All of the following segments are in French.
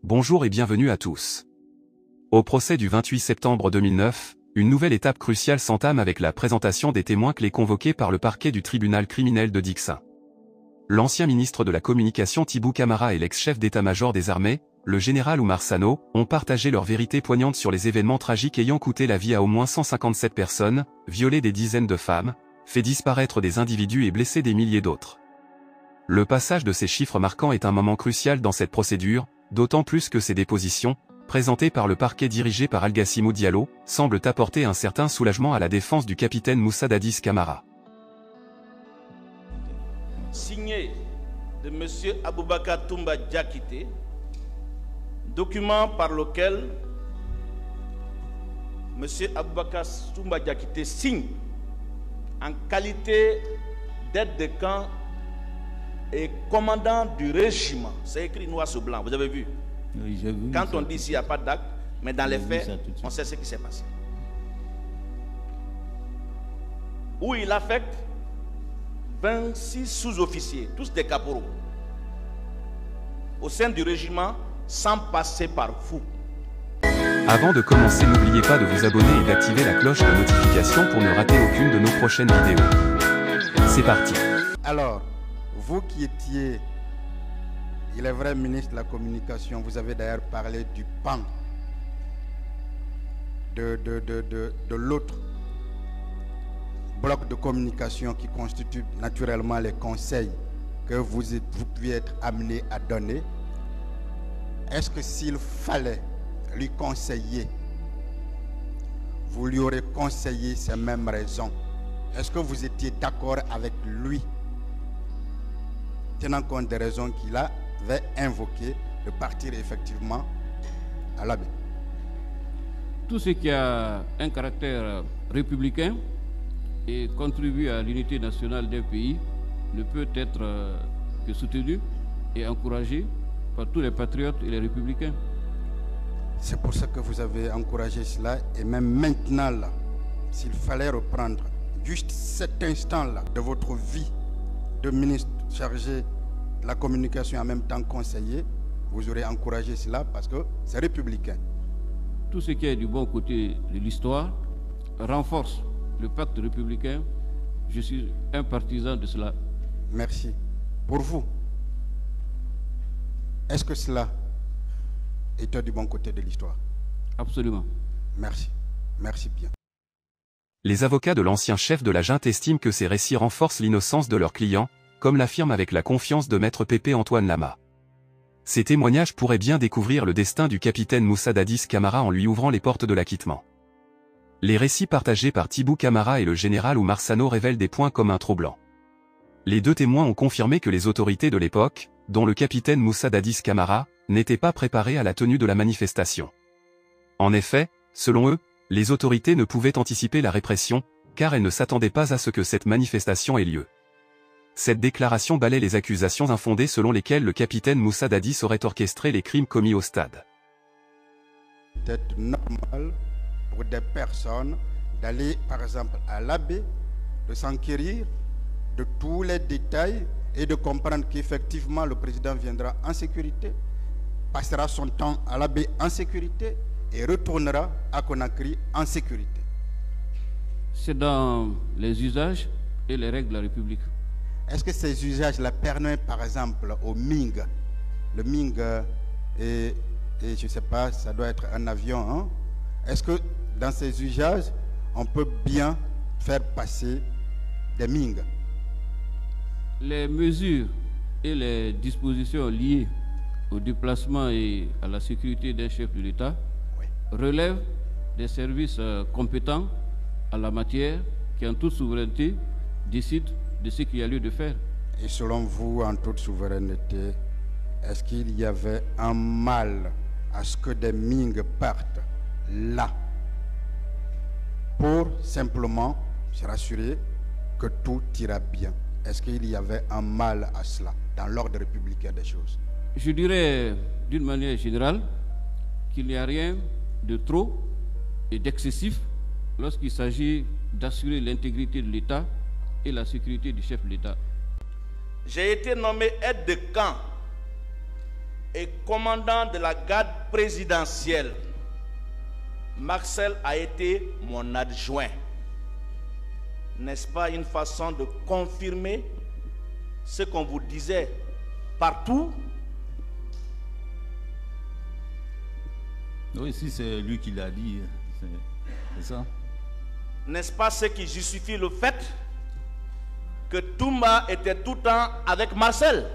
Bonjour et bienvenue à tous. Au procès du 28 septembre 2009, une nouvelle étape cruciale s'entame avec la présentation des témoins clés convoqués par le parquet du tribunal criminel de Dixin. L'ancien ministre de la Communication Thibou Camara et l'ex-chef d'état-major des armées, le général Oumar Sano, ont partagé leur vérité poignante sur les événements tragiques ayant coûté la vie à au moins 157 personnes, violé des dizaines de femmes, fait disparaître des individus et blessé des milliers d'autres. Le passage de ces chiffres marquants est un moment crucial dans cette procédure, d'autant plus que ces dépositions, présentées par le parquet dirigé par Algassimou Diallo, semblent apporter un certain soulagement à la défense du capitaine Moussa Dadis Camara. Signé de M. Aboubakar Toumba Diakité, document par lequel M. Aboubakar Toumba Diakité signe en qualité d'aide de camp et commandant du régiment. C'est écrit noir sur blanc, vous avez vu? Oui, j'ai vu. Quand on dit s'il n'y a pas d'acte, mais dans les faits, on sait ce qui s'est passé. Où il affecte 26 sous-officiers, tous des caporaux, au sein du régiment, sans passer par vous. Avant de commencer, n'oubliez pas de vous abonner et d'activer la cloche de notification pour ne rater aucune de nos prochaines vidéos. C'est parti. Alors, vous qui étiez, il est vrai, ministre de la Communication, vous avez d'ailleurs parlé du pan de l'autre bloc de communication qui constitue naturellement les conseils que vous pouvez être amené à donner. Est-ce que s'il fallait lui conseiller, vous lui aurez conseillé ces mêmes raisons? Est-ce que vous étiez d'accord avec lui, tenant compte des raisons qu'il avait invoquées de partir effectivement à la baie? Tout ce qui a un caractère républicain et contribue à l'unité nationale d'un pays ne peut être que soutenu et encouragé par tous les patriotes et les républicains. C'est pour ça que vous avez encouragé cela, et même maintenant là, s'il fallait reprendre juste cet instant-là de votre vie de ministre chargé de la communication et en même temps conseiller, vous aurez encouragé cela parce que c'est républicain. Tout ce qui est du bon côté de l'histoire renforce le pacte républicain. Je suis un partisan de cela. Merci. Pour vous, est-ce que cela était du bon côté de l'histoire? Absolument. Merci. Merci bien. Les avocats de l'ancien chef de la junte estiment que ces récits renforcent l'innocence de leurs clients, comme l'affirme avec la confiance de maître Pépé Antoine Lama. Ces témoignages pourraient bien découvrir le destin du capitaine Moussa Dadis Camara en lui ouvrant les portes de l'acquittement. Les récits partagés par Thibou Camara et le général Oumar Sano révèlent des points communs troublants. Les deux témoins ont confirmé que les autorités de l'époque, dont le capitaine Moussa Dadis Camara, n'étaient pas préparés à la tenue de la manifestation. En effet, selon eux, les autorités ne pouvaient anticiper la répression, car elles ne s'attendaient pas à ce que cette manifestation ait lieu. Cette déclaration balaie les accusations infondées selon lesquelles le capitaine Moussa Dadis aurait orchestré les crimes commis au stade. C'est normal pour des personnes d'aller par exemple à l'abbé, de s'enquérir de tous les détails et de comprendre qu'effectivement le président viendra en sécurité, passera son temps à l'abbé en sécurité et retournera à Conakry en sécurité. C'est dans les usages et les règles de la République. Est-ce que ces usages-là permettent par exemple au Ming, le Ming et je ne sais pas, ça doit être un avion, hein? Est-ce que dans ces usages, on peut bien faire passer des Ming? Les mesures et les dispositions liées au déplacement et à la sécurité d'un chef de l'État relèvent des services compétents en la matière qui, en toute souveraineté, décident de ce qu'il y a lieu de faire. Et selon vous, en toute souveraineté, est-ce qu'il y avait un mal à ce que des Ming partent là pour simplement se rassurer que tout ira bien? Est-ce qu'il y avait un mal à cela dans l'ordre républicain des choses? Je dirais d'une manière générale qu'il n'y a rien de trop et d'excessif lorsqu'il s'agit d'assurer l'intégrité de l'État et la sécurité du chef de l'État. J'ai été nommé aide de camp et commandant de la garde présidentielle. Marcel a été mon adjoint. N'est-ce pas une façon de confirmer ce qu'on vous disait partout? Oui, si c'est lui qui l'a dit, c'est ça. N'est-ce pas ce qui justifie le fait que Toumba était tout le temps avec Marcel?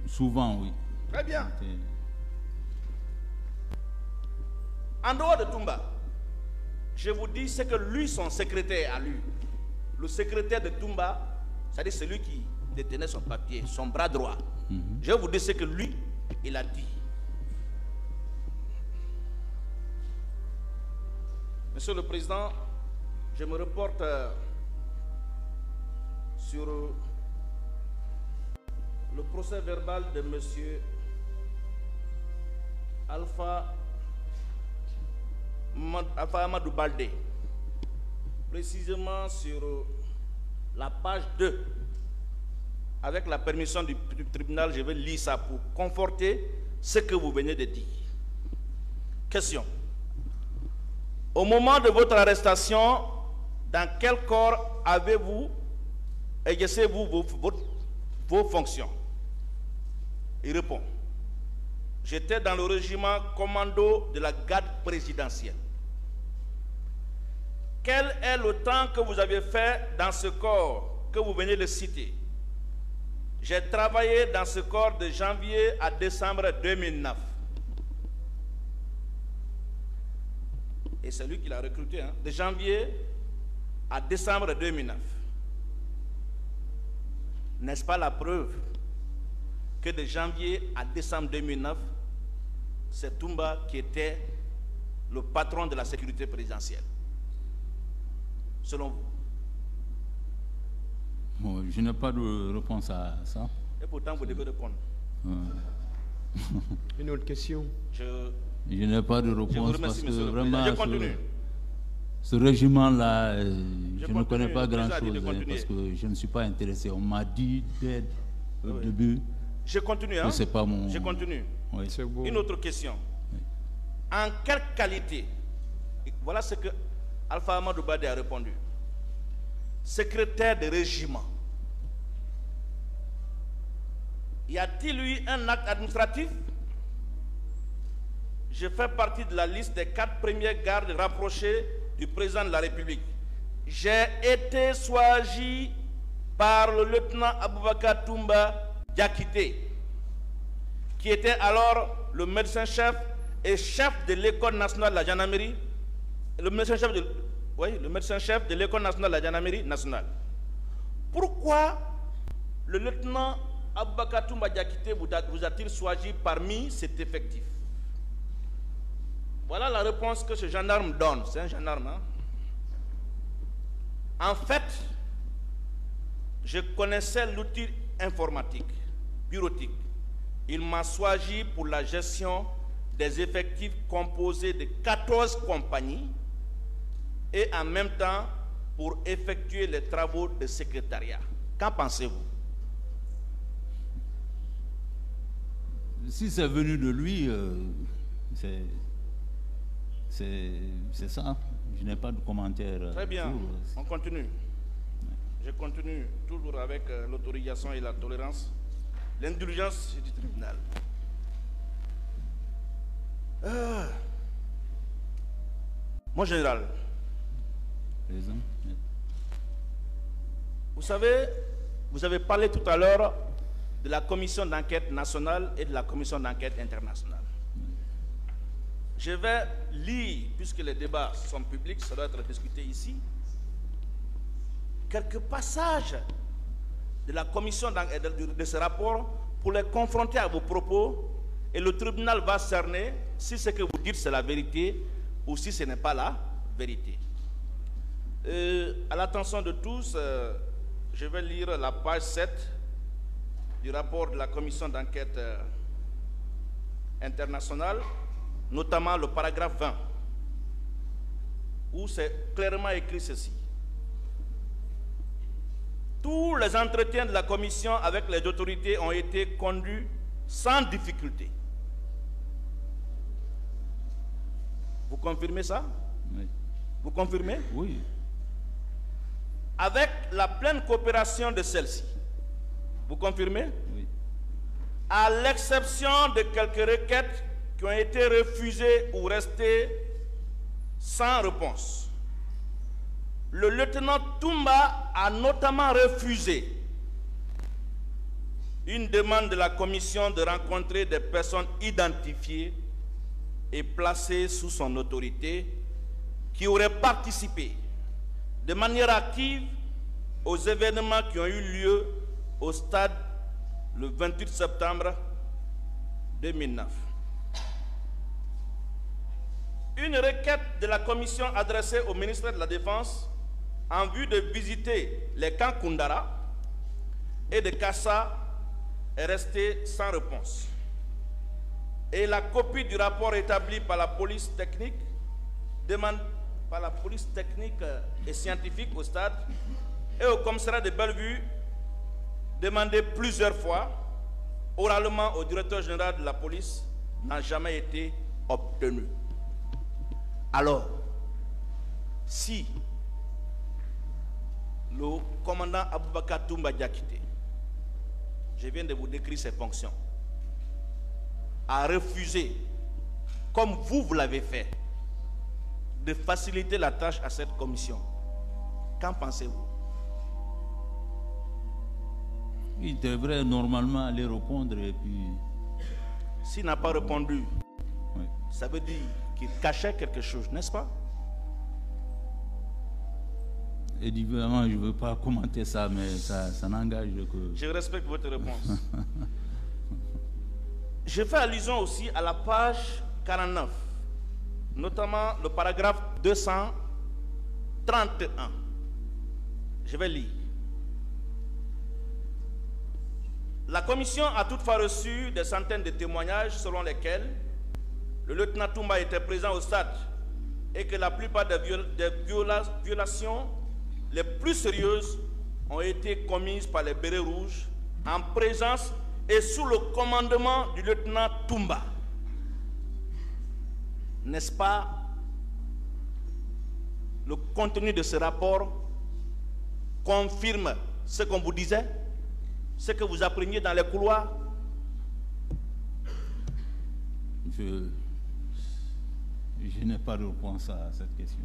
Souvent, oui. Très bien. En dehors de Toumba, je vous dis ce que lui, son secrétaire a lu. Le secrétaire de Toumba, c'est-à-dire celui qui détenait son papier, son bras droit. Je vais vous dire ce que lui, il a dit. Monsieur le Président, je me reporte sur le procès verbal de Monsieur Alpha Amadou Baldé, précisément sur la page 2. Avec la permission du tribunal, je vais lire ça pour conforter ce que vous venez de dire. Question. Au moment de votre arrestation, dans quel corps avez-vous exercé vos fonctions? Il répond. J'étais dans le régiment commando de la garde présidentielle. Quel est le temps que vous avez fait dans ce corps que vous venez de citer? J'ai travaillé dans ce corps de janvier à décembre 2009. Et c'est lui qui l'a recruté, hein, de janvier à décembre 2009. N'est-ce pas la preuve que de janvier à décembre 2009, c'est Toumba qui était le patron de la sécurité présidentielle, selon vous? Bon, je n'ai pas de réponse à ça. Et pourtant, vous devez répondre. Une autre question? Je n'ai pas de réponse parce que vraiment, je continue. Ce régiment-là, je ne connais pas continue, grand-chose parce que je ne suis pas intéressé. On m'a dit dès le début Je continue, hein? que c'est pas mon... Je continue. Oui. C'est beau. Une autre question. En quelle qualité? Voilà ce que Alpha Amadou Baldé a répondu. Secrétaire de régiment. Y a-t-il eu un acte administratif? Je fais partie de la liste des 4 premiers gardes rapprochés du président de la République. J'ai été choisi par le lieutenant Aboubakar Toumba Diakité, qui était alors le médecin-chef et chef de l'école nationale de la gendarmerie, le médecin-chef de l'école nationale de la gendarmerie nationale. Pourquoi le lieutenant Aboubakar Toumba Diakité vous a-t-il choisi parmi cet effectif? Voilà la réponse que ce gendarme donne. C'est un gendarme, hein? En fait, je connaissais l'outil informatique, bureautique. Il m'a choisi pour la gestion des effectifs composés de 14 compagnies et en même temps pour effectuer les travaux de secrétariat. Qu'en pensez-vous? Si c'est venu de lui, c'est ça. Je n'ai pas de commentaire. Très bien, on continue. Je continue toujours avec l'autorisation et la tolérance. L'indulgence du tribunal. Mon général, vous savez, vous avez parlé tout à l'heure de la commission d'enquête nationale et de la commission d'enquête internationale. Je vais lire, puisque les débats sont publics, ça doit être discuté ici, quelques passages de la commission de ce rapport pour les confronter à vos propos, et le tribunal va cerner si ce que vous dites c'est la vérité ou si ce n'est pas la vérité. À l'attention de tous, je vais lire la page 7 du rapport de la commission d'enquête internationale, notamment le paragraphe 20, où c'est clairement écrit ceci. Tous les entretiens de la commission avec les autorités ont été conduits sans difficulté. Vous confirmez ça? Oui. Vous confirmez? Oui. Avec la pleine coopération de celle-ci. Vous confirmez? Oui. À l'exception de quelques requêtes qui ont été refusées ou restées sans réponse. Le lieutenant Toumba a notamment refusé une demande de la commission de rencontrer des personnes identifiées et placées sous son autorité qui auraient participé de manière active aux événements qui ont eu lieu au stade le 28 septembre 2009. Une requête de la commission adressée au ministère de la Défense en vue de visiter les camps Koundara et de Kassa est restée sans réponse. Et la copie du rapport établi par la police technique et scientifique au stade et au commissariat de Bellevue demandée plusieurs fois oralement au directeur général de la police n'a jamais été obtenue. Alors, si le commandant Aboubakar Toumba Diakité, je viens de vous décrire ses fonctions, a refusé, comme vous l'avez fait, de faciliter la tâche à cette commission, qu'en pensez-vous? Il devrait normalement aller répondre et puis... S'il n'a pas répondu, Oui. ça veut dire qu'il cachait quelque chose, n'est-ce pas? Évidemment, je ne veux pas commenter ça, mais ça n'engage que... Je respecte votre réponse. Je fais allusion aussi à la page 49, notamment le paragraphe 231. Je vais lire. La commission a toutefois reçu des centaines de témoignages selon lesquels le lieutenant Toumba était présent au stade et que la plupart des violations les plus sérieuses ont été commises par les bérets rouges en présence et sous le commandement du lieutenant Toumba. N'est-ce pas le contenu de ce rapport confirme ce qu'on vous disait, ce que vous appreniez dans les couloirs? Je n'ai pas de réponse à cette question.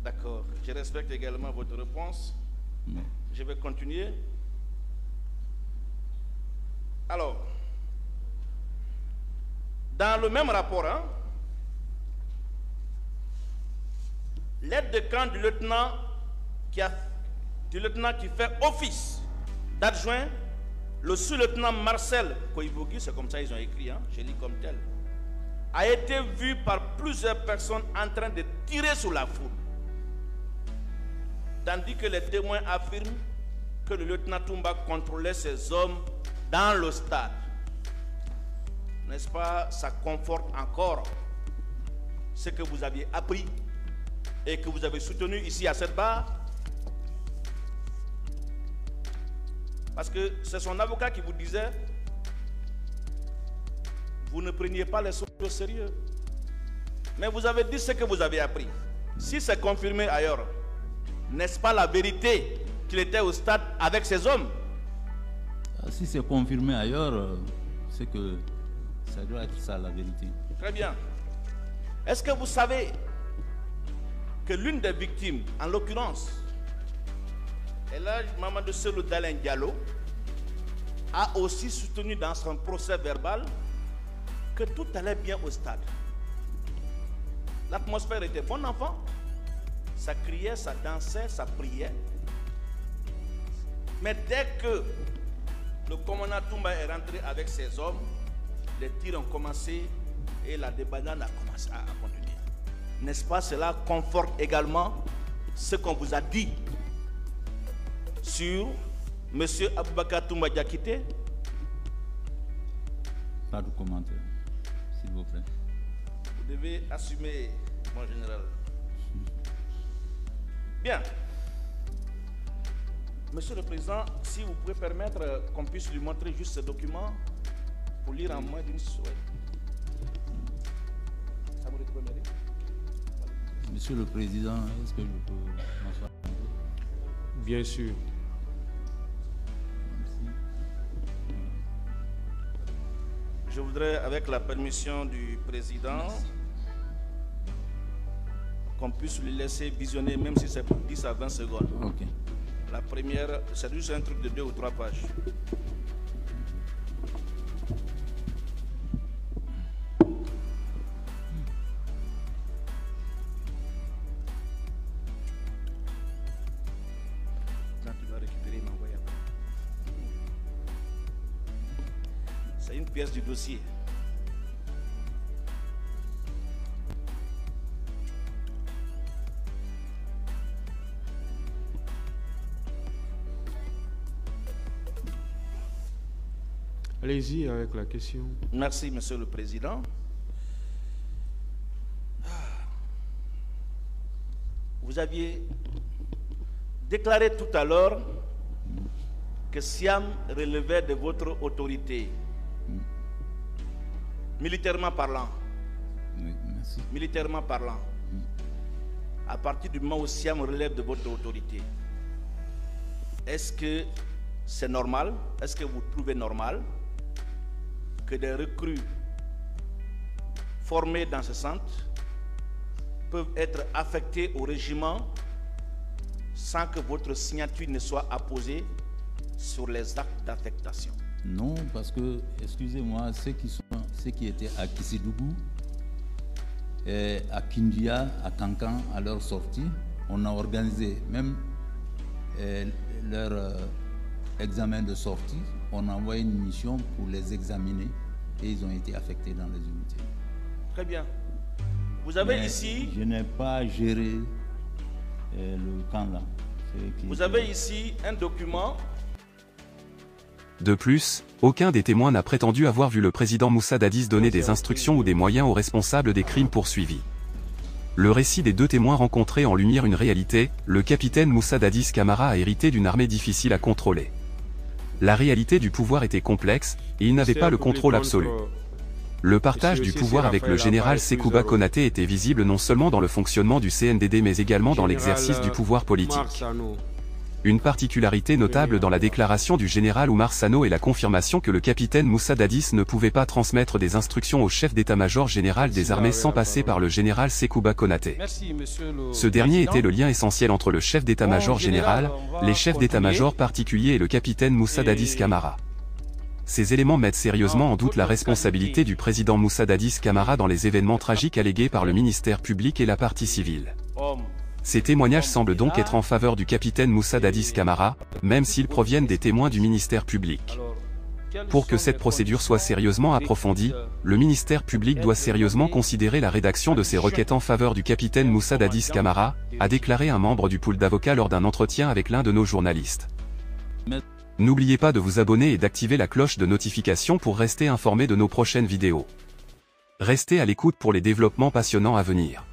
D'accord. Je respecte également votre réponse. Mais... Je vais continuer. Alors, dans le même rapport, l'aide de camp du lieutenant qui fait office d'adjoint, le sous-lieutenant Marcel Koibogi, c'est comme ça ils ont écrit, je lis comme tel, a été vu par plusieurs personnes en train de tirer sur la foule. Tandis que les témoins affirment que le lieutenant Toumba contrôlait ses hommes dans le stade. N'est-ce pas? Ça conforte encore ce que vous aviez appris et que vous avez soutenu ici à cette barre. Parce que c'est son avocat qui vous disait, vous ne preniez pas les choses au sérieux. Mais vous avez dit ce que vous avez appris. Si c'est confirmé ailleurs, n'est-ce pas la vérité qu'il était au stade avec ses hommes? Si c'est confirmé ailleurs, c'est que ça doit être ça la vérité. Très bien. Est-ce que vous savez que l'une des victimes, en l'occurrence, Mamadou Selou Dalen Diallo, a aussi soutenu dans son procès verbal que tout allait bien au stade. L'atmosphère était bon enfant. Ça criait, ça dansait, ça priait. Mais dès que le commandant Toumba est rentré avec ses hommes, les tirs ont commencé et la débandade a commencé à continuer. N'est-ce pas? Cela conforte également ce qu'on vous a dit sur M. Aboubakar Toumba Diakité? Pas de commentaire, s'il vous plaît. Vous devez assumer, mon général. Bien. Monsieur le Président, si vous pouvez permettre qu'on puisse lui montrer juste ce document Pour lire en moins d'une seconde. Ça vous reprendrez? Monsieur le Président, est-ce que je peux m'asseoir? Bien sûr. Je voudrais, avec la permission du Président, qu'on puisse lui laisser visionner, même si c'est pour 10 à 20 secondes. Ok. La première, c'est juste un truc de 2 ou 3 pages. Quand tu vas récupérer, m'envoyer après. C'est une pièce du dossier. Allez-y avec la question. Merci, Monsieur le Président. Vous aviez déclaré tout à l'heure que Siam relevait de votre autorité, militairement parlant. Oui, merci. Militairement parlant. À partir du moment où Siam relève de votre autorité, est-ce que c'est normal? Est-ce que vous trouvez normal que des recrues formées dans ce centre peuvent être affectées au régiment sans que votre signature ne soit apposée sur les actes d'affectation? Non, parce que, excusez-moi, ceux qui étaient à Kissidougou, et à Kindia, à Kankan, à leur sortie, on a organisé même leur examen de sortie. On a envoyé une mission pour les examiner et ils ont été affectés dans les unités. Très bien. Vous avez Mais ici... je n'ai pas géré le camp là. Vous avez ici un document. De plus, aucun des témoins n'a prétendu avoir vu le président Moussa Dadis donner des instructions ou des moyens aux responsables des crimes poursuivis. Le récit des 2 témoins rencontrés en lumière une réalité: le capitaine Moussa Dadis Camara a hérité d'une armée difficile à contrôler. La réalité du pouvoir était complexe, et il n'avait pas le contrôle absolu. Le partage du pouvoir avec le général Sekouba Konaté était visible non seulement dans le fonctionnement du CNDD mais également dans l'exercice du pouvoir politique. Une particularité notable dans la déclaration du général Oumar Sano est la confirmation que le capitaine Moussa Dadis ne pouvait pas transmettre des instructions au chef d'état-major général des armées sans passer par le général Sekouba Konaté. Ce dernier était le lien essentiel entre le chef d'état-major général, les chefs d'état-major particuliers et le capitaine Moussa Dadis Camara. Ces éléments mettent sérieusement en doute la responsabilité du président Moussa Dadis Camara dans les événements tragiques allégués par le ministère public et la partie civile. Ces témoignages semblent donc être en faveur du capitaine Moussa Dadis Camara, même s'ils proviennent des témoins du ministère public. Pour que cette procédure soit sérieusement approfondie, le ministère public doit sérieusement considérer la rédaction de ces requêtes en faveur du capitaine Moussa Dadis Camara, a déclaré un membre du pool d'avocats lors d'un entretien avec l'un de nos journalistes. N'oubliez pas de vous abonner et d'activer la cloche de notification pour rester informé de nos prochaines vidéos. Restez à l'écoute pour les développements passionnants à venir.